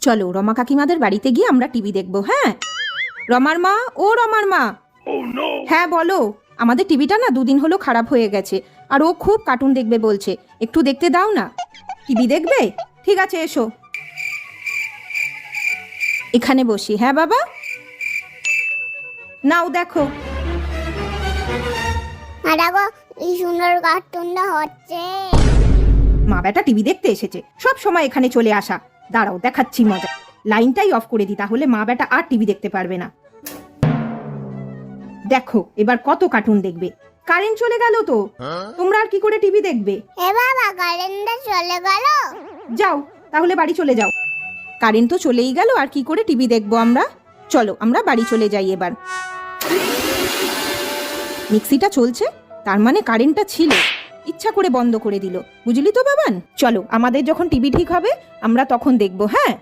চলো রমা কাকিমাদের বাড়িতে গিয়ে আমরা টিভি দেখবো। হ্যাঁ রমার মা, ও রমার মা। হ্যাঁ বলো, আমাদের টিভিটা না 2 দিন হলো খারাপ হয়ে গেছে, আর ও খুব কার্টুন দেখবে বলছে, একটু দেখতে দাও না। টিভি দেখবে? ঠিক আছে এসো, এখানে বসি। হ্যাঁ বাবা, নাও দেখো। দেখো এই সুন্দর কার্টুনটা হচ্ছে। মা বেটা টিভি দেখতে এসেছে, সব সময় এখানে চলে আসা। দাঁড়াও দেখাচ্ছি মজা। লাইনটাই অফ করে দিই, তাহলে মা বেটা আর টিভি দেখতে পারবে না। দেখো এবার কত কার্টুন দেখবে। কারেন্ট চলে গেল তো, তোমরা আর কি করে টিভি দেখবে? এ বাবা, কারেন্টটা চলে গেল। যাও তাহলে বাড়ি চলে যাও। কারেন্ট তো চলেই গেল, আর কি করে টিভি দেখবো আমরা? চলো আমরা বাড়ি চলে যাই এবার। মিক্সিটা চলছে, তার মানে কারেন্টটা ছিল, ইচ্ছা করে বন্ধ করে দিল, বুঝলি তো বাবান। চলো আমাদের যখন টিভি ঠিক হবে আমরা তখন দেখবো। হ্যাঁ।